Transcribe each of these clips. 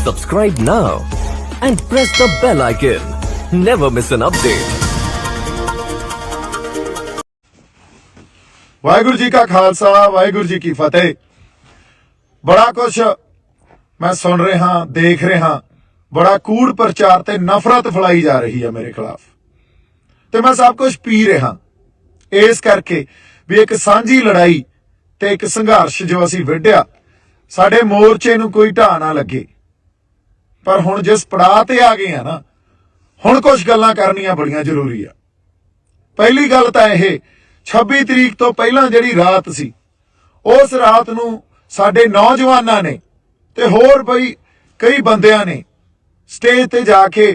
Subscribe now and press the bell icon. Never miss an update. Waheguru ji का खालसा वाहिगुरु जी की फतेह। बड़ा कुछ मैं सुन रहा देख रहा, बड़ा कूड़ प्रचार ते नफरत फैलाई जा रही है मेरे खिलाफ, ते मैं सब कुछ पी रहा इस करके भी एक सांझी लड़ाई ते एक संघर्ष जो असी विढ़िया साडे मोर्चे नूं कोई ढाह ना लगे। पर हुण जिस पड़ाव ते आ गए हैं ना, हुण कुछ गल्लां करनियां बड़ियां जरूरी आ। पहली गल तां इह 26 तरीक तो पहलां जिहड़ी रात सी, उस रात नूं साडे नौजवानां ने ते होर बई कई बंदियां ने स्टेज ते जाके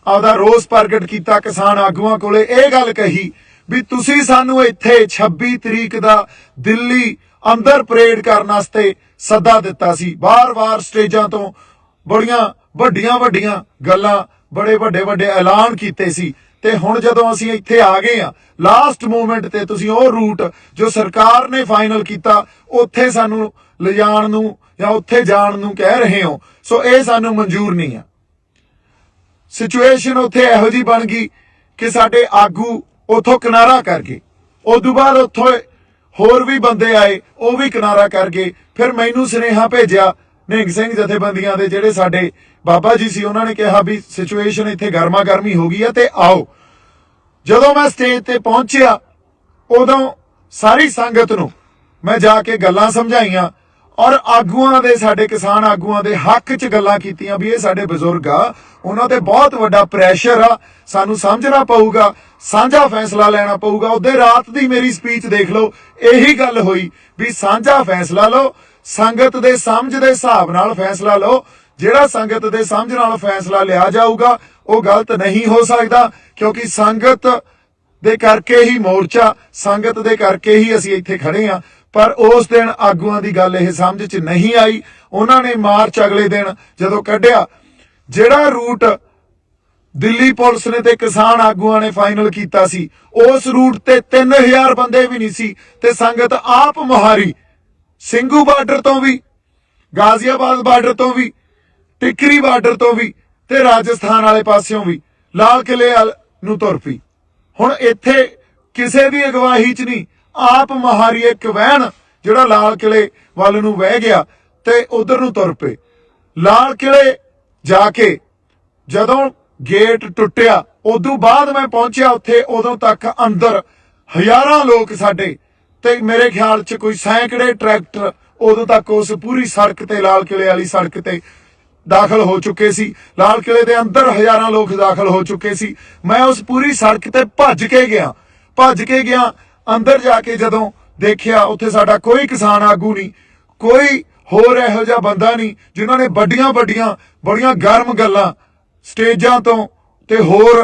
आपदा रोस प्रगट किया। किसान आगूआं कोले इह गल कही भी तुसीं सानूं इत्थे 26 तरीक दा दिल्ली अंदर परेड करन वास्ते सद्दा दिता सी। बार-बार स्टेजां तो बड़ियां वड्डियां गल्लां, बड़े वड्डे ऐलान कीते सी, ते हुण जदों असीं इत्थे आ गए आ लास्ट मूवमेंट ते तुसीं ओह रूट जो सरकार ने फाइनल कीता उत्थे सानूं लिजाण नूं या उत्थे जाण नूं कह रहे हो, सो इह सानूं मंजूर नहीं आ। सिचुएशन उत्थे इहो जी बन गई कि साडे आगू उथों किनारा कर गए। उदों बाद उत्थों होर भी बंदे आए, वह भी किनारा कर गए। फिर मैनूं सुनेहा भेजिया निहंग सिंह जथेबंदियां दे जिहड़े साडे बाबा जी सी, उन्होंने कहा भी सिचुएशन इत्थे गर्मा गर्मी हो गई है ते आओ। जदों मैं स्टेज ते पहुंचिया उदों सारी संगत नूं मैं जाके गल्लां समझाईयां और आगूआं दे साडे किसान आगूआं दे हक च गल्लां कीतियां भी ये साडे बजुर्ग आ, उन्हां ते बहुत वड्डा प्रैशर आ, सानूं समझना पऊगा, साझा फैसला लेना पऊगा। उदे रात दी मेरी स्पीच देख लो, यही गल होई भी साझा फैसला लो, संगत दे समझ दे हिसाब नाल फैसला लो। जिहड़ा संगत दे समझ नाल फैसला लिया जाऊगा वो गलत नहीं हो सकदा, क्योंकि संगत दे करके ही मोर्चा, संगत दे करके ही असीं इत्थे खड़े आ। पर उस दिन आगूआं दी गल इह समझ च नहीं आई। उन्होंने मार्च अगले दिन जदों कढिया, जिहड़ा रूट दिल्ली पुलिस ने ते किसान आगूआं ने फाइनल कीता सी, उस रूट ते 3000 बंदे भी नहीं सी, ते संगत आप मुहारी ਸਿੰਘੂ बार्डर तो भी, गाजियाबाद बार्डर तो भी, टिकरी बार्डर तो भी, ते राजस्थान वाले पासियों भी लाल किले नूं तुर पई। हुण इत्थे किसे दी अगवाही च नहीं, आप महारी एक वैन जिहड़ा लाल किले वल नूं वह गया ते उधर नूं तुर पे। लाल किले जाके जदों गेट टुੱਟਿਆ उदों बाद मैं पहुंचिया उत्थे, उदों तक अंदर हज़ारां लोग साडे ते मेरे ख्याल च कोई सैकड़े ट्रैक्टर उदों तक उस पूरी सड़क ते लाल किले वाली सड़क ते दाखिल हो चुके सी। लाल किले दे अंदर हज़ारां लोग दाखिल हो चुके सी। मैं उस पूरी सड़क ते भज के गया। अंदर जाके जदों देखिया उत्थे साडा कोई किसान आगू नहीं, कोई होर इहो जिहा बंदा नहीं जिन्होंने बड़ियां गर्म गल्लां स्टेजां तो ते होर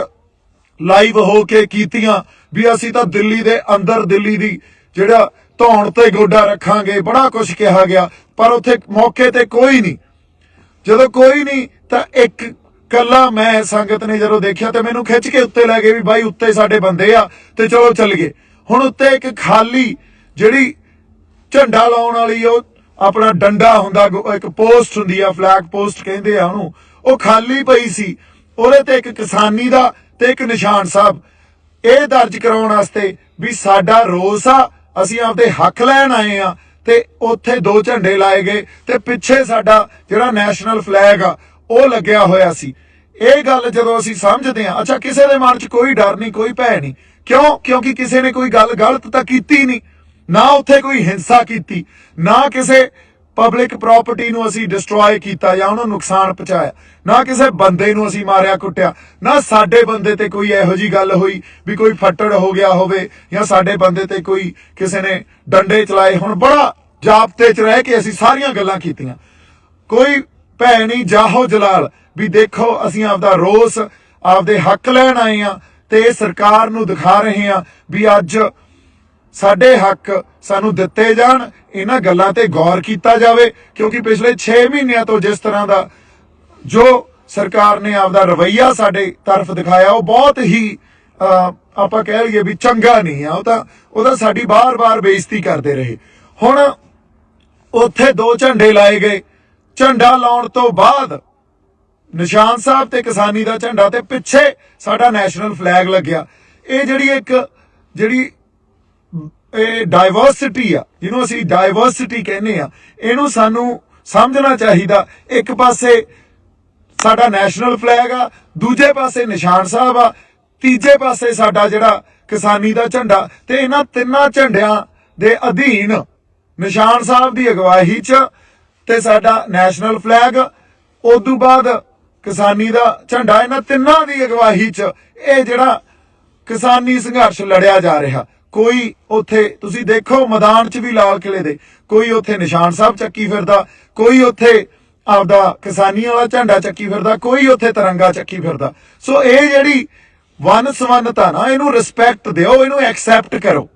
लाइव हो के कीतियां भी असीं तां दिल्ली दे अंदर दिल्ली दी जिहड़ा धौण ते गोडा रखांगे, बड़ा कुछ कहा गया। पर उत्थे मौके ते कोई नहीं। जदों कोई नहीं तां एक कल्ला मैं संगत ने जदों देखिया ते मैनूं खिच के उत्ते लै गए भी भाई उत्ते साडे बंदे आ ते चलो चल गए। हुण उत्ते एक खाली जिहड़ी झंडा लाउण वाली ओ अपना डंडा हुंदा, एक पोस्ट हुंदी आ, फ्लैग पोस्ट कहंदे आ उहनूं, ਉਹ खाली पई सी। ਉਹਦੇ ਤੇ ਇੱਕ किसानी ਦਾ ਤੇ ਇੱਕ ਨਿਸ਼ਾਨ ਸਾਹਿਬ ਇਹ ਦਰਜ ਕਰਾਉਣ ਵਾਸਤੇ ਵੀ ਸਾਡਾ ਰੋਸ ਆ, ਅਸੀਂ ਆਪਦੇ ਹੱਕ ਲੈਣ ਆਏ ਆ। ਤੇ ਉੱਥੇ 2 ਝੰਡੇ ਲਾਏ ਗਏ ਤੇ ਪਿੱਛੇ ਸਾਡਾ ਜਿਹੜਾ ਨੈਸ਼ਨਲ ਫਲੈਗ ਆ ਉਹ ਲੱਗਿਆ ਹੋਇਆ ਸੀ। ਇਹ ਗੱਲ ਜਦੋਂ ਅਸੀਂ ਸਮਝਦੇ ਆ, ਅੱਛਾ ਕਿਸੇ ਦੇ ਮਨ 'ਚ ਕੋਈ ਡਰ ਨਹੀਂ, ਕੋਈ ਭੈ ਨਹੀਂ। ਕਿਉਂ? ਕਿਉਂਕਿ ਕਿਸੇ ਨੇ ਕੋਈ ਗੱਲ ਗਲਤ ਤਾਂ ਕੀਤੀ ਨਹੀਂ, ਨਾ ਉੱਥੇ ਕੋਈ ਹਿੰਸਾ ਕੀਤੀ, ਨਾ ਕਿਸੇ पब्लिक प्रॉपर्टी नूं असीं डिस्ट्रॉय कीता या उन्होंने नुकसान पहुंचाया, ना किसी बंदे नूं असीं मारिया कुटिया, ना साडे बंदे ते कोई इहो जी गल हुई भी कोई फट्टड़ हो गया होवे या साडे बंदे ते कोई किसी ने डंडे चलाए। हुण बड़ा जाबते च रह के असीं सारियां गल्लां कीतियां, कोई भै नहीं जाहो जलाल भी देखो असीं आपदा रोस आपदे हक लैण आए आ ते सरकार नूं दिखा रहे आ भी अज साडे हक सानू दिते जाण। इन्हां गल्लां ते गौर कीता जावे, क्योंकि पिछले 6 महीनों तो जिस तरह का जो सरकार ने आपदा रवैया साडे तरफ दिखाया वो बहुत ही आपां कह लईए भी चंगा नहीं है। वो साडी बार-बार बेइज्जती करते रहे। हुण उत्थे 2 झंडे लाए गए, झंडा लाउण तो बाद ਨਿਸ਼ਾਨ ਸਾਹਿਬ ਤੇ ਕਿਸਾਨੀ ਦਾ ਝੰਡਾ ਤੇ ਪਿੱਛੇ ਸਾਡਾ ਨੈਸ਼ਨਲ ਫਲੈਗ ਲੱਗਿਆ। ਇਹ ਜਿਹੜੀ ਇਹ ਡਾਈਵਰਸਿਟੀ ਆ, ਜਿਹਨੂੰ ਅਸੀਂ ਡਾਈਵਰਸਿਟੀ ਕਹਿੰਦੇ ਆ, ਇਹਨੂੰ ਸਾਨੂੰ ਸਮਝਣਾ ਚਾਹੀਦਾ। ਇੱਕ ਪਾਸੇ ਸਾਡਾ ਨੈਸ਼ਨਲ ਫਲੈਗ ਆ, ਦੂਜੇ ਪਾਸੇ ਨਿਸ਼ਾਨ ਸਾਹਿਬ ਆ, ਤੀਜੇ ਪਾਸੇ ਸਾਡਾ ਜਿਹੜਾ ਕਿਸਾਨੀ ਦਾ ਝੰਡਾ, ਤੇ ਇਹਨਾਂ ਤਿੰਨਾਂ ਝੰਡਿਆਂ ਦੇ ਅਧੀਨ ਨਿਸ਼ਾਨ ਸਾਹਿਬ ਦੀ ਅਗਵਾਈ 'ਚ ਤੇ ਸਾਡਾ ਨੈਸ਼ਨਲ ਫਲੈਗ, ਉਦੋਂ ਬਾਅਦ ਕਿਸਾਨੀ ਦਾ ਝੰਡਾ, ਇਹਨਾਂ ਤਿੰਨਾਂ ਦੀ ਅਗਵਾਈ 'ਚ ਇਹ ਜਿਹੜਾ ਕਿਸਾਨੀ ਸੰਘਰਸ਼ ਲੜਿਆ ਜਾ ਰਿਹਾ। ਕੋਈ ਉੱਥੇ ਤੁਸੀਂ ਦੇਖੋ ਮੈਦਾਨ 'ਚ ਵੀ ਲਾਲ ਕਿਲੇ ਦੇ, ਕੋਈ ਉੱਥੇ ਨਿਸ਼ਾਨ ਸਾਹਿਬ ਚੱਕੀ ਫਿਰਦਾ, ਕੋਈ ਉੱਥੇ ਆਪਦਾ ਕਿਸਾਨੀ ਵਾਲਾ ਝੰਡਾ ਚੱਕੀ ਫਿਰਦਾ, ਕੋਈ ਉੱਥੇ ਤਿਰੰਗਾ ਚੱਕੀ ਫਿਰਦਾ। ਸੋ ਇਹ ਜਿਹੜੀ ਵਨ ਸਵੰਨਤਾ ਨਾ, ਇਹਨੂੰ ਰਿਸਪੈਕਟ ਦਿਓ, ਇਹਨੂੰ ਐਕਸੈਪਟ ਕਰੋ,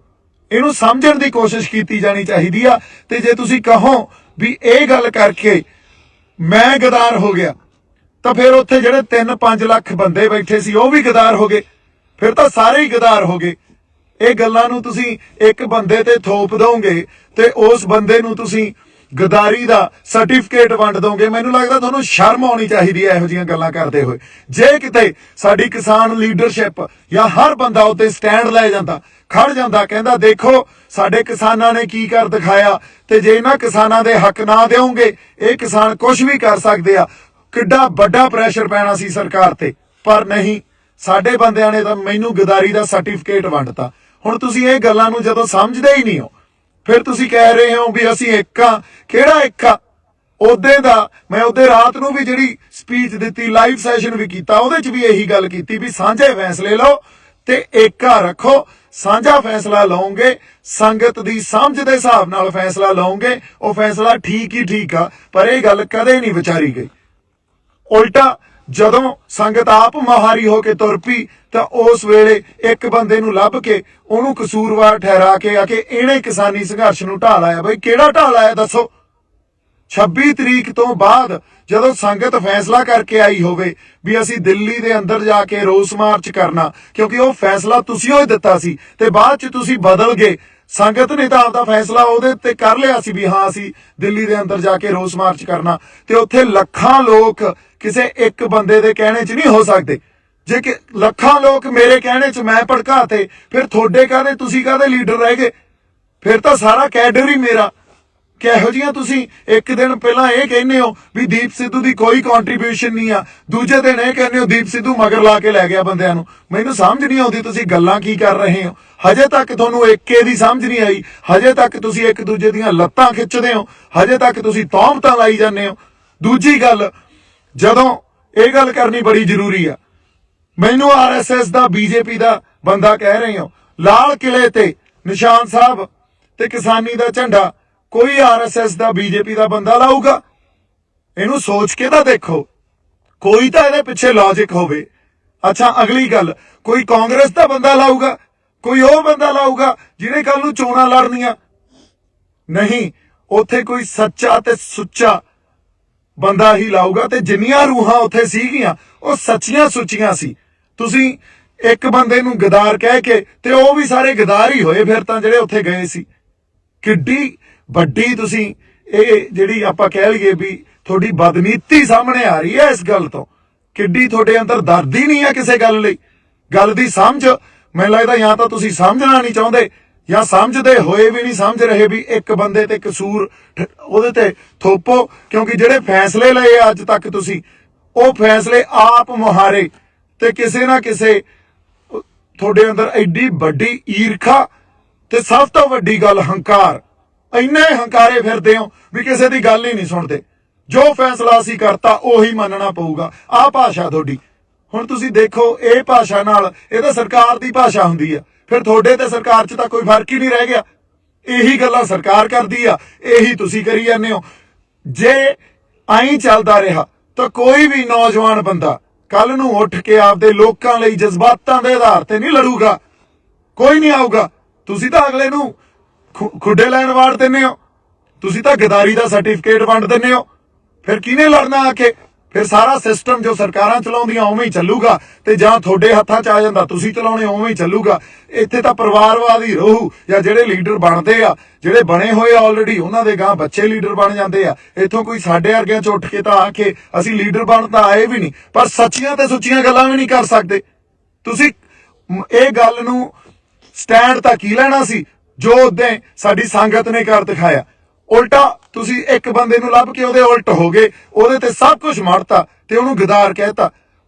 ਇਹਨੂੰ ਸਮਝਣ ਦੀ ਕੋਸ਼ਿਸ਼ ਕੀਤੀ ਜਾਣੀ ਚਾਹੀਦੀ ਆ। ਤੇ ਜੇ ਤੁਸੀਂ ਕਹੋ ਵੀ ਇਹ ਗੱਲ ਕਰਕੇ ਮੈਂ ਗਦਾਰ ਹੋ ਗਿਆ, ਤਾਂ ਫਿਰ ਉੱਥੇ ਜਿਹੜੇ 3-5 ਲੱਖ ਬੰਦੇ ਬੈਠੇ ਸੀ ਉਹ ਵੀ ਗਦਾਰ ਹੋ ਗਏ, ਫਿਰ ਤਾਂ ਸਾਰੇ ਹੀ ਗਦਾਰ ਹੋ ਗਏ। ਇਹ ਗੱਲਾਂ ਨੂੰ ਤੁਸੀਂ ਇੱਕ ਬੰਦੇ ਤੇ ਥੋਪ ਦੋਗੇ ਤੇ ਉਸ ਬੰਦੇ ਨੂੰ ਤੁਸੀਂ ਗਦਾਰੀ ਦਾ ਸਰਟੀਫਿਕੇਟ ਵੰਡ ਦੋਗੇ। ਮੈਨੂੰ ਲੱਗਦਾ ਤੁਹਾਨੂੰ ਸ਼ਰਮ ਆਉਣੀ ਚਾਹੀਦੀ ਹੈ ਇਹੋ ਜਿਹੀਆਂ ਗੱਲਾਂ ਕਰਦੇ ਹੋਏ। ਜੇ ਕਿਤੇ ਸਾਡੀ ਕਿਸਾਨ ਲੀਡਰਸ਼ਿਪ ਜਾਂ ਹਰ ਬੰਦਾ ਉੱਤੇ ਸਟੈਂਡ ਲੈ ਜਾਂਦਾ, ਖੜ ਜਾਂਦਾ, ਕਹਿੰਦਾ ਦੇਖੋ ਸਾਡੇ ਕਿਸਾਨਾਂ ਨੇ ਕੀ ਕਰ ਦਿਖਾਇਆ, ਤੇ ਜੇ ਇਹਨਾਂ ਕਿਸਾਨਾਂ ਦੇ ਹੱਕ ਨਾ ਦਿਓਗੇ ਇਹ ਕਿਸਾਨ ਕੁਝ ਵੀ ਕਰ ਸਕਦੇ ਆ, ਕਿੱਡਾ ਵੱਡਾ ਪ੍ਰੈਸ਼ਰ ਪੈਣਾ ਸੀ ਸਰਕਾਰ ਤੇ। ਪਰ ਨਹੀਂ, ਸਾਡੇ ਬੰਦਿਆਂ ਨੇ ਤਾਂ ਮੈਨੂੰ ਗਦਾਰੀ ਦਾ ਸਰਟੀਫਿਕੇਟ ਵੰਡਤਾ। ਹੁਣ ਤੁਸੀਂ ਇਹ ਗੱਲਾਂ ਨੂੰ ਜਦੋਂ ਸਮਝਦੇ ਹੀ ਨਹੀਂ ਹੋ, ਫਿਰ ਤੁਸੀਂ ਕਹਿ ਰਹੇ ਹੋ ਵੀ ਅਸੀਂ ਇੱਕ ਆ। ਕਿਹੜਾ ਇੱਕ ਆ? ਉਹਦੇ ਦਾ ਮੈਂ ਉਹਦੇ ਰਾਤ ਨੂੰ ਵੀ ਜਿਹੜੀ ਸਪੀਚ ਦਿੱਤੀ, ਲਾਈਵ ਸੈਸ਼ਨ ਵੀ ਕੀਤਾ, ਉਹਦੇ 'ਚ ਵੀ ਇਹੀ ਗੱਲ ਕੀਤੀ ਵੀ ਸਾਂਝੇ ਫੈਸਲੇ ਲਓ ਤੇ ਏਕਾ ਰੱਖੋ। ਸਾਂਝਾ ਫੈਸਲਾ ਲਓਗੇ, ਸੰਗਤ ਦੀ ਸਮਝ ਦੇ ਹਿਸਾਬ ਨਾਲ ਫੈਸਲਾ ਲਓਗੇ, ਉਹ ਫੈਸਲਾ ਠੀਕ ਹੀ ਠੀਕ ਆ। ਪਰ ਇਹ ਗੱਲ ਕਦੇ ਨਹੀਂ ਵਿਚਾਰੀ ਗਈ। ਉਲਟਾ ਜਦੋਂ ਸੰਗਤ ਆਪ ਮੁਹਾਰੀ ਹੋ ਕੇ ਤੁਰ ਪਈ ਤਾਂ ਉਸ ਵੇਲੇ ਇੱਕ ਬੰਦੇ ਨੂੰ ਲੱਭ ਕੇ ਉਹਨੂੰ ਕਸੂਰਵਾਰ ਠਹਿਰਾ ਕੇ ਆ ਕੇ ਇਹਨੇ ਕਿਸਾਨੀ ਸੰਘਰਸ਼ ਨੂੰ ਢਾਹ ਲਾਇਆ। ਬਈ ਕਿਹੜਾ ਢਾਹ ਲਾਇਆ ਦੱਸੋ? 26 ਤਰੀਕ ਤੋਂ ਬਾਅਦ ਜਦੋਂ ਸੰਗਤ ਫੈਸਲਾ ਕਰਕੇ ਆਈ ਹੋਵੇ ਵੀ ਅਸੀਂ ਦਿੱਲੀ ਦੇ ਅੰਦਰ ਜਾ ਕੇ ਰੋਸ ਮਾਰਚ ਕਰਨਾ, ਕਿਉਂਕਿ ਉਹ ਫੈਸਲਾ ਤੁਸੀਂ ਹੀ ਦਿੱਤਾ ਸੀ ਤੇ ਬਾਅਦ 'ਚ ਤੁਸੀਂ ਬਦਲ ਗਏ। ਸੰਗਤ ਨੇ ਤਾਂ ਆਪਦਾ ਫੈਸਲਾ ਉਹਦੇ ਤੇ ਕਰ ਲਿਆ ਸੀ ਵੀ ਹਾਂ ਅਸੀਂ ਦਿੱਲੀ ਦੇ ਅੰਦਰ ਜਾ ਕੇ ਰੋਸ ਮਾਰਚ ਕਰਨਾ, ਤੇ ਉੱਥੇ ਲੱਖਾਂ ਲੋਕ ਕਿਸੇ ਇੱਕ ਬੰਦੇ ਦੇ ਕਹਿਣੇ 'ਚ ਨਹੀਂ ਹੋ ਸਕਦੇ। ਜੇ ਕਿ ਲੱਖਾਂ ਲੋਕ ਮੇਰੇ ਕਹਿਣੇ 'ਚ ਮੈਂ ਭੜਕਾਤੇ, ਫਿਰ ਤੁਹਾਡੇ ਕਾਹਦੇ, ਤੁਸੀਂ ਕਾਹਦੇ ਲੀਡਰ ਰਹਿ ਗਏ? ਫਿਰ ਤਾਂ ਸਾਰਾ ਕੈਡਰ ਹੀ ਮੇਰਾ। ਕਿਹੋ ਜਿਹੀਆਂ ਤੁਸੀਂ ਇੱਕ ਦਿਨ ਪਹਿਲਾਂ ਇਹ ਕਹਿੰਦੇ ਹੋ ਵੀ ਦੀਪ ਸਿੱਧੂ ਦੀ ਕੋਈ ਕੰਟਰੀਬਿਊਸ਼ਨ ਨਹੀਂ ਆ, ਦੂਜੇ ਦਿਨ ਇਹ ਕਹਿੰਦੇ ਹੋ ਦੀਪ ਸਿੱਧੂ ਮਗਰ ਲਾ ਕੇ ਲੈ ਗਿਆ ਬੰਦਿਆਂ ਨੂੰ। ਮੈਨੂੰ ਸਮਝ ਨਹੀਂ ਆਉਂਦੀ ਤੁਸੀਂ ਗੱਲਾਂ ਕੀ ਕਰ ਰਹੇ ਹੋ। ਹਜੇ ਤੱਕ ਤੁਹਾਨੂੰ ਏਕੇ ਦੀ ਸਮਝ ਨਹੀਂ ਆਈ, ਹਜੇ ਤੱਕ ਤੁਸੀਂ ਇੱਕ ਦੂਜੇ ਦੀਆਂ ਲੱਤਾਂ ਖਿੱਚਦੇ ਹੋ, ਹਜੇ ਤੱਕ ਤੁਸੀਂ ਤੌਹਮਤਾਂ ਲਾਈ ਜਾਂਦੇ ਹੋ। ਦੂਜੀ ਗੱਲ, ਜਦੋਂ ਇਹ ਗੱਲ ਕਰਨੀ ਬੜੀ ਜ਼ਰੂਰੀ ਆ, ਮੈਨੂੰ ਆਰਐਸਐਸ ਦਾ ਬੀਜੇਪੀ ਦਾ ਬੰਦਾ ਕਹਿ ਰਹੇ ਹੋ, ਲਾਲ ਕਿਲੇ ਤੇ ਨਿਸ਼ਾਨ ਸਾਹਿਬ ਤੇ ਕਿਸਾਨੀ ਦਾ ਝੰਡਾ ਕੋਈ ਆਰਐਸਐਸ ਦਾ ਬੀਜੇਪੀ ਦਾ ਬੰਦਾ ਲਾਊਗਾ? ਇਹਨੂੰ ਸੋਚ ਕੇ ਤਾਂ ਦੇਖੋ, ਕੋਈ ਤਾਂ ਇਹਦੇ ਪਿੱਛੇ ਲੌਜਿਕ ਹੋਵੇ। ਅੱਛਾ, ਅਗਲੀ ਗੱਲ, ਕੋਈ ਕਾਂਗਰਸ ਦਾ ਬੰਦਾ ਲਾਊਗਾ? ਕੋਈ ਉਹ ਬੰਦਾ ਲਾਊਗਾ ਜਿਹਨੇ ਕੱਲ ਨੂੰ ਚੋਣਾਂ ਲੜਨੀਆਂ? ਨਹੀਂ, ਉੱਥੇ ਕੋਈ ਸੱਚਾ ਤੇ ਸੁੱਚਾ ਬੰਦਾ ਹੀ ਲਾਊਗਾ। ਤੇ ਜਿੰਨੀਆਂ ਰੂਹਾਂ ਉੱਥੇ ਸੀਗੀਆਂ ਉਹ ਸੱਚੀਆਂ ਸੁੱਚੀਆਂ ਸੀ। ਤੁਸੀਂ ਇੱਕ ਬੰਦੇ ਨੂੰ ਗਦਾਰ ਕਹਿ ਕੇ, ਤੇ ਉਹ ਵੀ ਸਾਰੇ ਗਦਾਰ ਹੀ ਹੋਏ ਫਿਰ ਤਾਂ ਜਿਹੜੇ ਉੱਥੇ ਗਏ ਸੀ। ਕਿੱਡੀ ਵੱਡੀ ਤੁਸੀਂ ਇਹ ਜਿਹੜੀ ਆਪਾਂ ਕਹਿ ਲਈਏ ਵੀ ਤੁਹਾਡੀ ਬਦਨੀਤੀ ਸਾਹਮਣੇ ਆ ਰਹੀ ਹੈ ਇਸ ਗੱਲ ਤੋਂ। ਕਿੱਡੀ ਤੁਹਾਡੇ ਅੰਦਰ ਦਰਦ ਹੀ ਨਹੀਂ ਹੈ ਕਿਸੇ ਗੱਲ ਲਈ। ਗੱਲ ਦੀ ਸਮਝ, ਮੈਨੂੰ ਲੱਗਦਾ ਜਾਂ ਤਾਂ ਤੁਸੀਂ ਸਮਝਣਾ ਨਹੀਂ ਚਾਹੁੰਦੇ ਜਾਂ ਸਮਝਦੇ ਹੋਏ ਵੀ ਨਹੀਂ ਸਮਝ ਰਹੇ ਵੀ ਇੱਕ ਬੰਦੇ ਤੇ ਕਸੂਰ ਉਹਦੇ ਤੇ ਥੋਪੋ। ਕਿਉਂਕਿ ਜਿਹੜੇ ਫੈਸਲੇ ਲਏ ਅੱਜ ਤੱਕ ਤੁਸੀਂ, ਉਹ ਫੈਸਲੇ ਆਪ ਮੁਹਾਰੇ, ਤੇ ਕਿਸੇ ਨਾ ਕਿਸੇ ਤੁਹਾਡੇ ਅੰਦਰ ਐਡੀ ਵੱਡੀ ਈਰਖਾ ਤੇ ਸਭ ਤੋਂ ਵੱਡੀ ਗੱਲ ਹੰਕਾਰ। ਇੰਨੇ ਹੰਕਾਰੇ ਫਿਰਦੇ ਹੋ ਵੀ ਕਿਸੇ ਦੀ ਗੱਲ ਹੀ ਨਹੀਂ ਸੁਣਦੇ। ਜੋ ਫੈਸਲਾ ਅਸੀਂ ਕਰਤਾ ਉਹੀ ਮੰਨਣਾ ਪਊਗਾ। ਆਹ ਭਾਸ਼ਾ ਤੁਹਾਡੀ। ਹੁਣ ਤੁਸੀਂ ਦੇਖੋ, ਇਹ ਭਾਸ਼ਾ ਨਾਲ, ਇਹ ਤਾਂ ਸਰਕਾਰ ਦੀ ਭਾਸ਼ਾ ਹੁੰਦੀ ਆ, ਫਿਰ ਤੁਹਾਡੇ ਤੇ ਸਰਕਾਰ 'ਚ ਤਾਂ ਕੋਈ ਫਰਕ ਹੀ ਨਹੀਂ ਰਹਿ ਗਿਆ। ਇਹੀ ਗੱਲਾਂ ਸਰਕਾਰ ਕਰਦੀ ਆ, ਇਹੀ ਤੁਸੀਂ ਕਰੀ ਜਾਂਦੇ ਹੋ। ਜੇ ਐਂ ਚੱਲਦਾ ਰਿਹਾ ਤਾਂ ਕੋਈ ਵੀ ਨੌਜਵਾਨ ਬੰਦਾ ਕੱਲ ਨੂੰ ਉੱਠ ਕੇ ਆਪਦੇ ਲੋਕਾਂ ਲਈ ਜਜ਼ਬਾਤਾਂ ਦੇ ਆਧਾਰ ਤੇ ਨਹੀਂ ਲੜੂਗਾ। ਕੋਈ ਨਹੀਂ ਆਊਗਾ। ਤੁਸੀਂ ਤਾਂ ਅਗਲੇ ਨੂੰ ਖੁੱਡੇ ਲੈਣ ਵਾੜ ਦਿੰਦੇ ਹੋ, ਤੁਸੀਂ ਤਾਂ ਗਦਾਰੀ ਦਾ ਸਰਟੀਫਿਕੇਟ ਵੰਡ ਦਿੰਦੇ ਹੋ। ਫਿਰ ਕਿਹਨੇ ਲੜਨਾ ਆ ਕੇ? ਫਿਰ ਸਾਰਾ ਸਿਸਟਮ ਜੋ ਸਰਕਾਰਾਂ ਚਲਾਉਂਦੀਆਂ ਉਵੇਂ ਹੀ ਚੱਲੂਗਾ, ਤੇ ਜਾਂ ਤੁਹਾਡੇ ਹੱਥਾਂ 'ਚ ਆ ਜਾਂਦਾ ਤੁਸੀਂ ਚਲਾਉਣੇ ਉਵੇਂ ਹੀ ਚੱਲੂਗਾ। ਇੱਥੇ ਤਾਂ ਪਰਿਵਾਰਵਾਦ ਹੀ ਰਹੂ, ਜਾਂ ਜਿਹੜੇ ਲੀਡਰ ਬਣਦੇ ਆ, ਜਿਹੜੇ ਬਣੇ ਹੋਏ ਆ ਆਲਰੇਡੀ, ਉਹਨਾਂ ਦੇ ਗਾਂ ਬੱਚੇ ਲੀਡਰ ਬਣ ਜਾਂਦੇ ਆ। ਇੱਥੋਂ ਕੋਈ ਸਾਡੇ ਵਰਗਿਆਂ 'ਚ ਉੱਠ ਕੇ ਤਾਂ ਆ ਕੇ ਅਸੀਂ ਲੀਡਰ ਬਣ ਤਾਂ ਆਏ ਵੀ ਨਹੀਂ, ਪਰ ਸੱਚੀਆਂ ਤੇ ਸੁੱਚੀਆਂ ਗੱਲਾਂ ਵੀ ਨਹੀਂ ਕਰ ਸਕਦੇ। ਤੁਸੀਂ ਇਹ ਗੱਲ ਨੂੰ ਸਟੈਂਡ ਤਾਂ ਕੀ ਲੈਣਾ ਸੀ ਜੋ ਉਦੋਂ ਸਾਡੀ ਸੰਗਤ ਨੇ ਕਰ ਦਿਖਾਇਆ। ਉਲਟਾ ਤੁਸੀਂ ਇੱਕ ਬੰਦੇ ਨੂੰ ਲੱਭ ਕੇ ਉਹਦੇ ਉਲਟ ਹੋ ਗਏ, ਉਹਦੇ ਤੇ ਸਭ ਕੁਝ ਮਾਰਤਾ ਤੇ ਉਹਨੂੰ ਗਦਾਰ ਕਹਿਤਾ।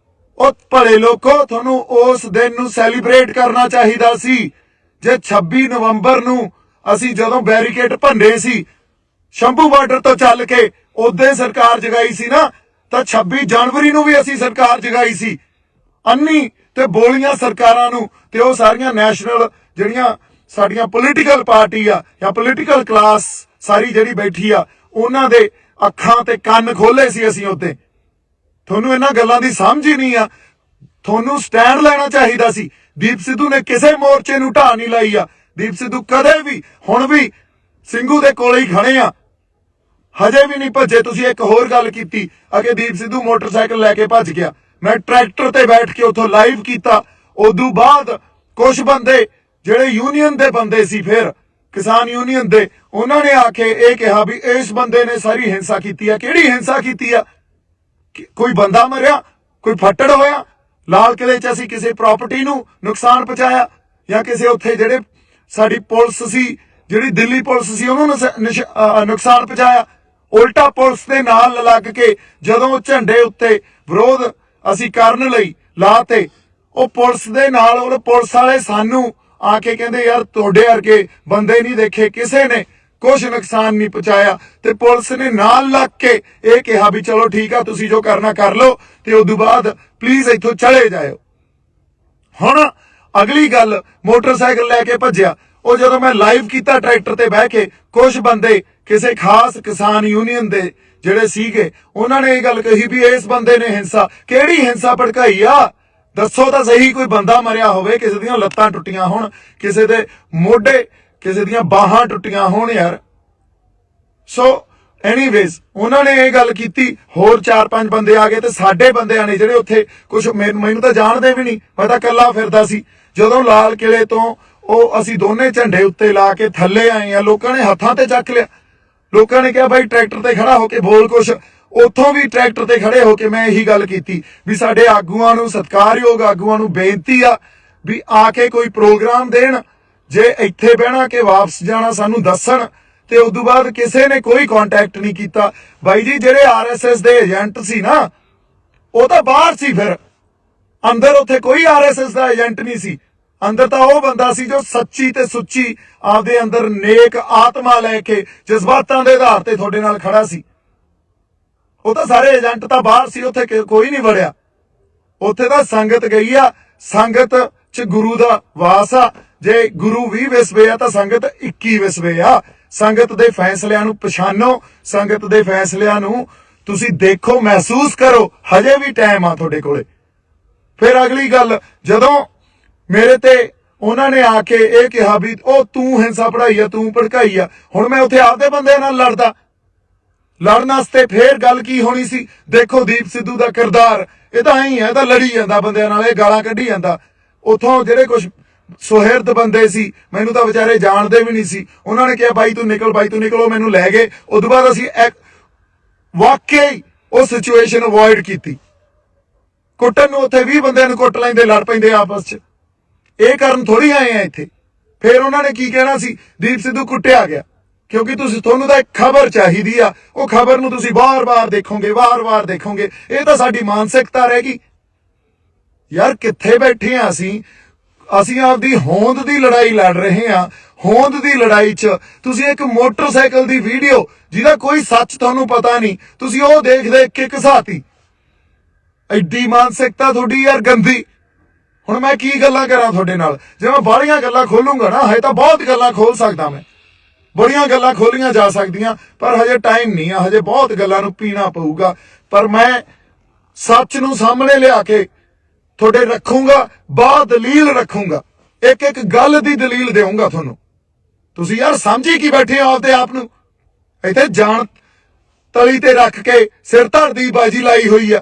ਉਹ ਭਲੇ ਲੋਕੋ, ਤੁਹਾਨੂੰ ਉਸ ਦਿਨ ਨੂੰ ਸੈਲੀਬ੍ਰੇਟ ਕਰਨਾ ਚਾਹੀਦਾ ਸੀ। ਜੇ 26 ਨਵੰਬਰ ਨੂੰ ਅਸੀਂ ਜਦੋਂ ਬੈਰੀਕੇਡ ਭੰਨੇ ਸੀ ਸ਼ੰਭੂ ਬਾਰਡਰ ਤੋਂ ਚੱਲ ਕੇ, ਉਦੋਂ ਸਰਕਾਰ ਜਗਾਈ ਸੀ ਨਾ, ਤਾਂ 26 ਜਨਵਰੀ ਨੂੰ ਵੀ ਅਸੀਂ ਸਰਕਾਰ ਜਗਾਈ ਸੀ। ਅੰਨੀ ਤੇ ਬੋਲੀਆਂ ਸਰਕਾਰਾਂ ਨੂੰ ਤੇ ਉਹ ਸਾਰੀਆਂ ਨੈਸ਼ਨਲ ਜਿਹੜੀਆਂ ਸਾਡੀਆਂ ਪੋਲੀਟੀਕਲ ਪਾਰਟੀ ਆ ਜਾਂ ਪੋਲੀਟੀਕਲ ਕਲਾਸ ਸਾਰੀ ਜਿਹੜੀ ਬੈਠੀ ਆ, ਉਹਨਾਂ ਦੇ ਅੱਖਾਂ ਤੇ ਕੰਨ ਖੋਲੇ ਸੀ ਅਸੀਂ ਉੱਤੇ। ਤੁਹਾਨੂੰ ਇਹਨਾਂ ਗੱਲਾਂ ਦੀ ਸਮਝ ਹੀ ਨਹੀਂ ਆ। ਤੁਹਾਨੂੰ ਸਟੈਂਡ ਲੈਣਾ ਚਾਹੀਦਾ ਸੀ। ਦੀਪ ਸਿੱਧੂ ਨੇ ਕਿਸੇ ਮੋਰਚੇ ਨੂੰ ਢਾਹ ਨਹੀਂ ਲਾਈ ਆ। ਦੀਪ ਸਿੱਧੂ ਕਦੇ ਵੀ, ਹੁਣ ਵੀ ਸਿੰਘੂ ਦੇ ਕੋਲੇ ਹੀ ਖੜੇ ਆ, ਹਜੇ ਵੀ ਨਹੀਂ ਭੱਜੇ। ਤੁਸੀਂ ਇੱਕ ਹੋਰ ਗੱਲ ਕੀਤੀ, ਅਗੇ ਦੀਪ ਸਿੱਧੂ ਮੋਟਰਸਾਈਕਲ ਲੈ ਕੇ ਭੱਜ ਗਿਆ। ਮੈਂ ਟਰੈਕਟਰ ਤੇ ਬੈਠ ਕੇ ਉੱਥੋਂ ਲਾਈਵ ਕੀਤਾ। ਉਦੋਂ ਬਾਅਦ ਕੁਝ ਬੰਦੇ ਜਿਹੜੇ ਯੂਨੀਅਨ ਦੇ ਬੰਦੇ ਸੀ, ਫਿਰ ਕਿਸਾਨ ਯੂਨੀਅਨ ਦੇ, ਉਹਨਾਂ ਨੇ ਆ ਕੇ ਇਹ ਕਿਹਾ ਵੀ ਇਸ ਬੰਦੇ ਨੇ ਸਾਰੀ ਹਿੰਸਾ ਕੀਤੀ ਆ। ਕਿਹੜੀ ਹਿੰਸਾ ਕੀਤੀ ਆ? ਕੋਈ ਬੰਦਾ ਮਰਿਆ, ਕੋਈ ਫੱਟੜ ਹੋਇਆ? ਲਾਲ ਕਿਲੇ 'ਚ ਅਸੀਂ ਕਿਸੇ ਪ੍ਰਾਪਰਟੀ ਨੂੰ ਨੁਕਸਾਨ ਪਹੁੰਚਾਇਆ? ਜਾਂ ਕਿਸੇ ਉੱਥੇ ਜਿਹੜੇ ਸਾਡੀ ਪੁਲਿਸ ਸੀ, ਜਿਹੜੀ ਦਿੱਲੀ ਪੁਲਿਸ ਸੀ, ਉਹਨੂੰ ਨੁਕਸਾਨ ਪਹੁੰਚਾਇਆ? ਉਲਟਾ ਪੁਲਿਸ ਦੇ ਨਾਲ ਲੱਗ ਕੇ ਜਦੋਂ ਝੰਡੇ ਉੱਤੇ ਵਿਰੋਧ ਅਸੀਂ ਕਰਨ ਲਈ ਲਾਤੇ, ਉਹ ਪੁਲਿਸ ਦੇ ਨਾਲ, ਉਹ ਪੁਲਿਸ ਵਾਲੇ ਸਾਨੂੰ ਆ ਕੇ ਕਹਿੰਦੇ ਯਾਰ ਤੁਹਾਡੇ ਵਰਗੇ ਬੰਦੇ ਨਹੀਂ ਦੇਖੇ, ਕਿਸੇ ਨੇ ਕੁਝ ਨੁਕਸਾਨ ਨਹੀਂ ਪਹੁੰਚਾਇਆ। ਤੇ ਪੁਲਿਸ ਨੇ ਨਾਲ ਲੱਗ ਕੇ ਇਹ ਕਿਹਾ ਵੀ ਚਲੋ ਠੀਕ ਆ, ਤੁਸੀਂ ਜੋ ਕਰਨਾ ਕਰ ਲਓ, ਤੇ ਉਦੋਂ ਬਾਅਦ ਪਲੀਜ਼ ਇੱਥੋਂ ਚਲੇ ਜਾਇਓ। ਹੁਣ ਅਗਲੀ ਗੱਲ, ਮੋਟਰਸਾਈਕਲ ਲੈ ਕੇ ਭੱਜਿਆ। ਉਹ ਜਦੋਂ ਮੈਂ ਲਾਈਵ ਕੀਤਾ ਟਰੈਕਟਰ ਤੇ ਬਹਿ ਕੇ, ਕੁਝ ਬੰਦੇ ਕਿਸੇ ਖਾਸ ਕਿਸਾਨ ਯੂਨੀਅਨ ਦੇ ਜਿਹੜੇ ਸੀਗੇ, ਉਹਨਾਂ ਨੇ ਇਹ ਗੱਲ ਕਹੀ ਵੀ ਇਸ ਬੰਦੇ ਨੇ ਹਿੰਸਾ। ਕਿਹੜੀ ਹਿੰਸਾ ਭੜਕਾਈ ਆ? ਦੱਸੋ ਤਾਂ ਸਹੀ। ਕੋਈ ਬੰਦਾ ਮਰਿਆ ਹੋਵੇ, ਕਿਸੇ ਦੀਆਂ ਲੱਤਾਂ ਟੁੱਟੀਆਂ ਹੋਣ, ਕਿਸੇ ਦੇ ਮੋਢੇ, ਕਿਸੇ ਦੀਆਂ ਬਾਹਾਂ ਟੁੱਟੀਆਂ ਹੋਣ ਯਾਰ। ਸੋ ਐਨੀਵੇਜ਼ ਉਹਨਾਂ ਨੇ ਇਹ ਗੱਲ ਕੀਤੀ, ਹੋਰ 4-5 ਬੰਦੇ ਆ ਗਏ ਤੇ ਸਾਡੇ ਬੰਦਿਆਂ ਨੇ ਜਿਹੜੇ ਉੱਥੇ ਕੁਝ ਮੈਨੂੰ ਤਾਂ ਜਾਣਦੇ ਵੀ ਨਹੀਂ, ਮੈਂ ਤਾਂ ਇਕੱਲਾ ਫਿਰਦਾ ਸੀ। ਜਦੋਂ ਲਾਲ ਕਿਲੇ ਤੋਂ ਉਹ ਅਸੀਂ ਦੋਨੇ ਝੰਡੇ ਉੱਤੇ ਲਾ ਕੇ ਥੱਲੇ ਆਏ ਆ, ਲੋਕਾਂ ਨੇ ਹੱਥਾਂ ਤੇ ਚੱਕ ਲਿਆ। ਲੋਕਾਂ ਨੇ ਕਿਹਾ ਬਾਈ ਟਰੈਕਟਰ ਤੇ ਖੜਾ ਹੋ ਕੇ ਬੋਲ ਕੁਛ। ਉੱਥੋਂ ਵੀ ਟਰੈਕਟਰ ਤੇ ਖੜੇ ਹੋ ਕੇ ਮੈਂ ਇਹੀ ਗੱਲ ਕੀਤੀ ਵੀ ਸਾਡੇ ਆਗੂਆਂ ਨੂੰ, ਸਤਿਕਾਰਯੋਗ ਆਗੂਆਂ ਨੂੰ ਬੇਨਤੀ ਆ ਵੀ ਆ ਕੇ ਕੋਈ ਪ੍ਰੋਗਰਾਮ ਦੇਣ। ਜੇ ਇੱਥੇ ਬਹਿਣਾ ਕਿ ਵਾਪਸ ਜਾਣਾ ਸਾਨੂੰ ਦੱਸਣ। ਤੇ ਉਦੋਂ ਬਾਅਦ ਕਿਸੇ ਨੇ ਕੋਈ ਕੰਟੈਕਟ ਨਹੀਂ ਕੀਤਾ। ਬਾਈ ਜੀ ਜਿਹੜੇ ਆਰਐਸਐਸ ਦੇ ਏਜੰਟ ਸੀ ਨਾ, ਉਹ ਤਾਂ ਬਾਹਰ ਸੀ, ਫਿਰ ਅੰਦਰ ਉੱਥੇ ਕੋਈ ਆਰਐਸਐਸ ਦਾ ਏਜੰਟ ਨਹੀਂ ਸੀ। ਅੰਦਰ ਤਾਂ ਉਹ ਬੰਦਾ ਸੀ ਜੋ ਸੱਚੀ ਤੇ ਸੁੱਚੀ ਆਪਦੇ ਅੰਦਰ ਨੇਕ ਆਤਮਾ ਲੈ ਕੇ ਜਜ਼ਬਾਤਾਂ ਦੇ ਆਧਾਰ ਤੇ ਤੁਹਾਡੇ ਨਾਲ ਖੜਾ ਸੀ। ਉਹ ਤਾਂ ਸਾਰੇ ਏਜੰਟ ਤਾਂ ਬਾਹਰ ਸੀ, ਉੱਥੇ ਕੋਈ ਨਹੀਂ ਵੜਿਆ। ਉੱਥੇ ਤਾਂ ਸੰਗਤ ਗਈ ਆ। ਸੰਗਤ 'ਚ ਗੁਰੂ ਦਾ ਵਾਸ ਆ। ਜੇ ਗੁਰੂ 20 ਵਿਸਵੇ ਆ ਤਾਂ ਸੰਗਤ 21 ਵਿਸਵੇ ਆ। ਸੰਗਤ ਦੇ ਫੈਸਲਿਆਂ ਨੂੰ ਪਛਾਣੋ, ਸੰਗਤ ਦੇ ਫੈਸਲਿਆਂ ਨੂੰ ਤੁਸੀਂ ਦੇਖੋ, ਮਹਿਸੂਸ ਕਰੋ। ਹਜੇ ਵੀ ਟਾਈਮ ਆ ਤੁਹਾਡੇ ਕੋਲੇ। ਫਿਰ ਅਗਲੀ ਗੱਲ, ਜਦੋਂ ਮੇਰੇ ਤੇ ਉਹਨਾਂ ਨੇ ਆ ਕੇ ਇਹ ਕਿਹਾ ਵੀ ਉਹ ਤੂੰ ਹਿੰਸਾ ਪੜਾਈ ਆ, ਤੂੰ ਭੜਕਾਈ ਆ, ਹੁਣ ਮੈਂ ਉੱਥੇ ਆਪਦੇ ਬੰਦੇ ਨਾਲ ਲੜਦਾ। ਲੜਨ ਵਾਸਤੇ ਫੇਰ ਗੱਲ ਕੀ ਹੋਣੀ ਸੀ? ਦੇਖੋ ਦੀਪ ਸਿੱਧੂ ਦਾ ਕਿਰਦਾਰ, ਇਹ ਤਾਂ ਐਂ ਹੈ, ਇਹ ਤਾਂ ਲੜੀ ਜਾਂਦਾ ਬੰਦਿਆਂ ਨਾਲ, ਇਹ ਗਾਲਾਂ ਕੱਢੀ ਜਾਂਦਾ। ਉੱਥੋਂ ਜਿਹੜੇ ਕੁਝ ਸੁਹਿਰਦ ਬੰਦੇ ਸੀ, ਮੈਨੂੰ ਤਾਂ ਵਿਚਾਰੇ ਜਾਣਦੇ ਵੀ ਨਹੀਂ ਸੀ, ਉਹਨਾਂ ਨੇ ਕਿਹਾ ਬਾਈ ਤੂੰ ਨਿਕਲ, ਬਾਈ ਤੂੰ ਨਿਕਲੋ, ਮੈਨੂੰ ਲੈ ਗਏ। ਉਦੋਂ ਬਾਅਦ ਅਸੀਂ ਵਾਕਿਆ ਹੀ ਉਹ ਸਿਚੁਏਸ਼ਨ ਅਵੋਇਡ ਕੀਤੀ। ਕੁੱਟਣ ਨੂੰ ਉੱਥੇ 20 ਬੰਦਿਆਂ ਨੂੰ ਕੁੱਟ ਲੈਂਦੇ, ਲੜ ਪੈਂਦੇ ਆਪਸ 'ਚ। ਇਹ ਕਾਰਨ ਥੋੜੀ ਆਏ ਆ ਇੱਥੇ। ਫਿਰ ਉਹਨਾਂ ਨੇ ਕੀ ਕਹਿਣਾ ਸੀ? ਦੀਪ ਸਿੱਧੂ ਕੁੱਟਿਆ ਗਿਆ। ਕਿਉਂਕਿ ਤੁਹਾਨੂੰ ਤਾਂ ਇੱਕ ਖਬਰ ਚਾਹੀਦੀ ਆ, ਉਹ ਖਬਰ ਨੂੰ ਤੁਸੀਂ ਵਾਰ-ਵਾਰ ਦੇਖੋਗੇ, ਵਾਰ-ਵਾਰ ਦੇਖੋਗੇ। ਇਹ ਤਾਂ ਸਾਡੀ ਮਾਨਸਿਕਤਾ ਰਹਿ ਗਈ ਯਾਰ। ਕਿੱਥੇ ਬੈਠੇ ਆ ਅਸੀਂ ਆਪਦੀ ਹੋਂਦ ਦੀ ਲੜਾਈ ਲੜ ਰਹੇ ਆ। ਹੋਂਦ ਦੀ ਲੜਾਈ 'ਚ ਤੁਸੀਂ ਇੱਕ ਮੋਟਰਸਾਈਕਲ ਦੀ ਵੀਡੀਓ ਜਿਹਦਾ ਕੋਈ ਸੱਚ ਤੁਹਾਨੂੰ ਪਤਾ ਨਹੀਂ, ਤੁਸੀਂ ਉਹ ਦੇਖ ਕੇ ਘਸਾਤੀ। ਐਡੀ ਮਾਨਸਿਕਤਾ ਤੁਹਾਡੀ ਯਾਰ ਗੰਦੀ। ਹੁਣ ਮੈਂ ਕੀ ਗੱਲਾਂ ਕਰਾਂ ਤੁਹਾਡੇ ਨਾਲ? ਜੇ ਮੈਂ ਬਾਹਲੀਆਂ ਗੱਲਾਂ ਖੋਲੂੰਗਾ ਨਾ, ਹਜੇ ਤਾਂ ਬਹੁਤ ਗੱਲਾਂ ਖੋਲ ਸਕਦਾ ਮੈਂ, ਬੜੀਆਂ ਗੱਲਾਂ ਖੋਲੀਆਂ ਜਾ ਸਕਦੀਆਂ, ਪਰ ਹਜੇ ਟਾਈਮ ਨਹੀਂ ਆ। ਹਜੇ ਬਹੁਤ ਗੱਲਾਂ ਨੂੰ ਪੀਣਾ ਪਊਗਾ। ਪਰ ਮੈਂ ਸੱਚ ਨੂੰ ਸਾਹਮਣੇ ਲਿਆ ਕੇ ਤੁਹਾਡੇ ਰੱਖੂੰਗਾ, ਦਲੀਲ ਰੱਖੂੰਗਾ, ਇੱਕ ਇੱਕ ਗੱਲ ਦੀ ਦਲੀਲ ਦੇਵਾਂਗਾ ਤੁਹਾਨੂੰ। ਤੁਸੀਂ ਯਾਰ ਸਮਝੀ ਕੀ ਬੈਠੇ ਹੋ ਆਪਦੇ ਆਪ ਨੂੰ? ਇੱਥੇ ਜਾਣ ਤਲੀ ਤੇ ਰੱਖ ਕੇ ਸਿਰ ਧੜ ਦੀ ਬਾਜੀ ਲਾਈ ਹੋਈ ਆ।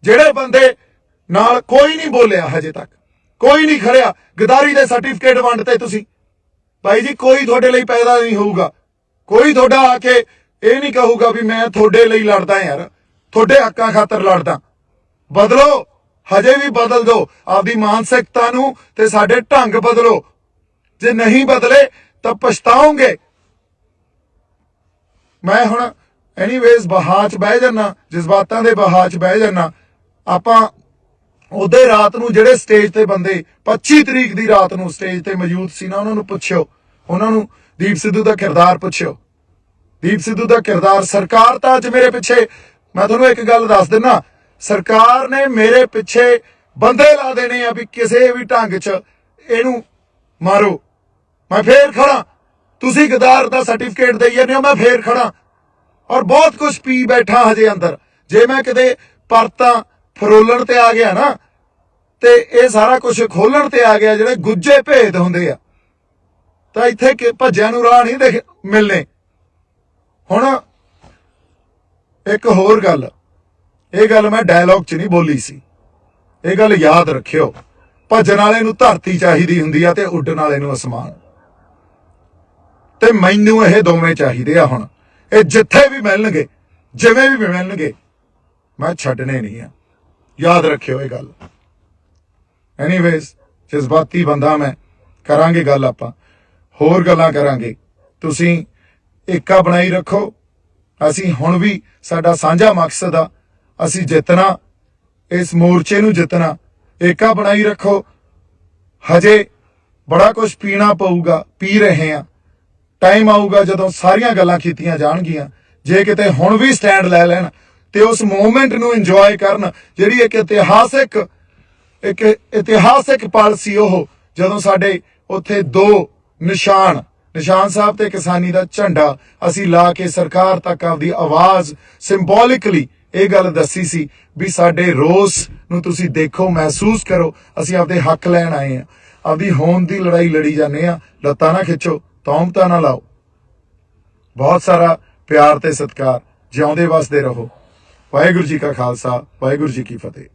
ਜਿਹੜੇ ਬੰਦੇ ਨਾਲ ਕੋਈ ਨਹੀਂ ਬੋਲਿਆ, ਹਜੇ ਤੱਕ ਕੋਈ ਨਹੀਂ ਖੜਿਆ। ਗਦਾਰੀ ਦੇ ਸਰਟੀਫਿਕੇਟ ਵੰਡਤੇ ਤੁਸੀਂ। ਭਾਈ ਜੀ ਕੋਈ ਤੁਹਾਡੇ ਲਈ ਪੈਦਾ ਨਹੀਂ ਹੋਊਗਾ, ਕੋਈ ਤੁਹਾਡਾ ਆ ਕੇ ਇਹ ਨਹੀਂ ਕਹੂਗਾ ਵੀ ਮੈਂ ਤੁਹਾਡੇ ਲਈ ਲੜਦਾ ਯਾਰ, ਤੁਹਾਡੇ ਹੱਕਾਂ ਖਾਤਰ ਲੜਦਾ। ਬਦਲੋ, ਹਜੇ ਵੀ ਬਦਲ ਦਿਓ ਆਪਦੀ ਮਾਨਸਿਕਤਾ ਨੂੰ ਤੇ ਸਾਡੇ ਢੰਗ ਬਦਲੋ। ਜੇ ਨਹੀਂ ਬਦਲੇ ਤਾਂ ਪਛਤਾਓਗੇ। ਮੈਂ ਹੁਣ ਐਨੀਵੇਜ਼ ਬਹਾਅ 'ਚ ਬਹਿ ਜਾਣਾ, ਜਜ਼ਬਾਤਾਂ ਦੇ ਬਹਾਅ 'ਚ ਬਹਿ ਜਾਣਾ। ਆਪਾਂ ਉਹਦੇ ਰਾਤ ਨੂੰ ਜਿਹੜੇ ਸਟੇਜ ਤੇ ਬੰਦੇ 25 ਤਰੀਕ ਦੀ ਰਾਤ ਨੂੰ ਸਟੇਜ ਤੇ ਮੌਜੂਦ ਸੀ ਨਾ, ਉਹਨਾਂ ਨੂੰ ਪੁੱਛਿਓ, ਉਹਨਾਂ ਨੂੰ ਦੀਪ ਸਿੱਧੂ ਦਾ ਕਿਰਦਾਰ ਪੁੱਛਿਓ। ਦੀਪ ਸਿੱਧੂ ਦਾ ਕਿਰਦਾਰ, ਸਰਕਾਰ ਤਾਂ ਅੱਜ ਮੇਰੇ ਪਿੱਛੇ, ਮੈਂ ਤੁਹਾਨੂੰ ਇੱਕ ਗੱਲ ਦੱਸ ਦਿੰਦਾ, ਸਰਕਾਰ ਨੇ ਮੇਰੇ ਪਿੱਛੇ ਬੰਦੇ ਲਾ ਦੇਣੇ ਆ ਵੀ ਕਿਸੇ ਵੀ ਢੰਗ 'ਚ ਇਹਨੂੰ ਮਾਰੋ। ਮੈਂ ਫੇਰ ਖੜਾ। ਤੁਸੀਂ ਗਦਾਰ ਦਾ ਸਰਟੀਫਿਕੇਟ ਦੇਈ ਜਾਂਦੇ ਹੋ, ਮੈਂ ਫੇਰ ਖੜਾ। ਔਰ ਬਹੁਤ ਕੁਝ ਪੀ ਬੈਠਾ ਹਜੇ ਅੰਦਰ। ਜੇ ਮੈਂ ਕਿਤੇ ਪਰਤਾਂ ਫਰੋਲਣ ਤੇ ਆ ਗਿਆ ਨਾ, ਤੇ ਇਹ ਸਾਰਾ ਕੁਝ ਖੋਲਣ ਤੇ ਆ ਗਿਆ, ਜਿਹੜੇ ਗੁੱਜੇ ਭੇਦ ਹੁੰਦੇ ਆ, ਤਾਂ ਇੱਥੇ ਭੱਜਿਆਂ ਨੂੰ ਰਾਹ ਨਹੀਂ ਮਿਲਣੇ। ਹੁਣ ਇੱਕ ਹੋਰ ਗੱਲ, ਇਹ ਗੱਲ ਮੈਂ ਡਾਇਲੌਗ 'ਚ ਨਹੀਂ ਬੋਲੀ ਸੀ, ਇਹ ਗੱਲ ਯਾਦ ਰੱਖਿਓ। ਭੱਜਣ ਵਾਲੇ ਨੂੰ ਧਰਤੀ ਚਾਹੀਦੀ ਹੁੰਦੀ ਆ ਤੇ ਉੱਡਣ ਵਾਲੇ ਨੂੰ ਅਸਮਾਨ। ਤੇ ਮੈਨੂੰ ਇਹ ਦੋਵੇਂ ਚਾਹੀਦੇ ਆ। ਹੁਣ ਇਹ ਜਿੱਥੇ ਵੀ ਮਿਲਣਗੇ, ਜਿਵੇਂ ਵੀ ਮਿਲਣਗੇ, ਮੈਂ ਛੱਡਣੇ ਨਹੀਂ ਆ। ਯਾਦ ਰੱਖਿਓ ਇਹ ਗੱਲ। ਐਨੀਵੇਜ਼, ਜਜ਼ਬਾਤੀ ਬੰਦਾ ਮੈਂ। ਕਰਾਂਗੇ ਗੱਲ, ਆਪਾਂ ਹੋਰ ਗੱਲਾਂ ਕਰਾਂਗੇ। ਤੁਸੀਂ ਏਕਾ ਬਣਾਈ ਰੱਖੋ। ਅਸੀਂ ਹੁਣ ਵੀ, ਸਾਡਾ ਸਾਂਝਾ ਮਕਸਦ ਆ, ਅਸੀਂ ਜਿੱਤਣਾ, ਇਸ ਮੋਰਚੇ ਨੂੰ ਜਿੱਤਣਾ। ਏਕਾ ਬਣਾਈ ਰੱਖੋ। ਹਜੇ ਬੜਾ ਕੁਝ ਪੀਣਾ ਪਊਗਾ, ਪੀ ਰਹੇ ਆ। ਟਾਈਮ ਆਊਗਾ ਜਦੋਂ ਸਾਰੀਆਂ ਗੱਲਾਂ ਕੀਤੀਆਂ ਜਾਣਗੀਆਂ। ਜੇ ਕਿਤੇ ਹੁਣ ਵੀ ਸਟੈਂਡ ਲੈ ਲੈਣ ਤੇ ਉਸ ਮੂਵਮੈਂਟ ਨੂੰ ਇੰਜੋਏ ਕਰਨ, ਜਿਹੜੀ ਇੱਕ ਇਤਿਹਾਸਿਕ ਪਲ ਸੀ ਉਹ, ਜਦੋਂ ਸਾਡੇ ਉੱਥੇ ਦੋ ਨਿਸ਼ਾਨ ਸਾਹਿਬ ਤੇ ਕਿਸਾਨੀ ਦਾ ਝੰਡਾ ਅਸੀਂ ਲਾ ਕੇ ਸਰਕਾਰ ਤੱਕ ਆਪਦੀ ਆਵਾਜ਼ ਸਿੰਬੋਲਿਕਲੀ ਇਹ ਗੱਲ ਦੱਸੀ ਸੀ ਵੀ ਸਾਡੇ ਰੋਸ ਨੂੰ ਤੁਸੀਂ ਦੇਖੋ, ਮਹਿਸੂਸ ਕਰੋ। ਅਸੀਂ ਆਪਦੇ ਹੱਕ ਲੈਣ ਆਏ ਆ, ਆਪਦੀ ਹੋਂਦ ਦੀ ਲੜਾਈ ਲੜੀ ਜਾਂਦੇ ਆ। ਲੱਤਾਂ ਨਾ ਖਿੱਚੋ, ਤੌਮਤਾਂ ਨਾ ਲਾਓ। ਬਹੁਤ ਸਾਰਾ ਪਿਆਰ ਤੇ ਸਤਿਕਾਰ। ਜਿਉਂਦੇ ਵਸਦੇ ਰਹੋ। ਵਾਹਿਗੁਰੂ ਜੀ ਕਾ ਖਾਲਸਾ, ਵਾਹਿਗੁਰੂ ਜੀ ਕੀ ਫਤਿਹ।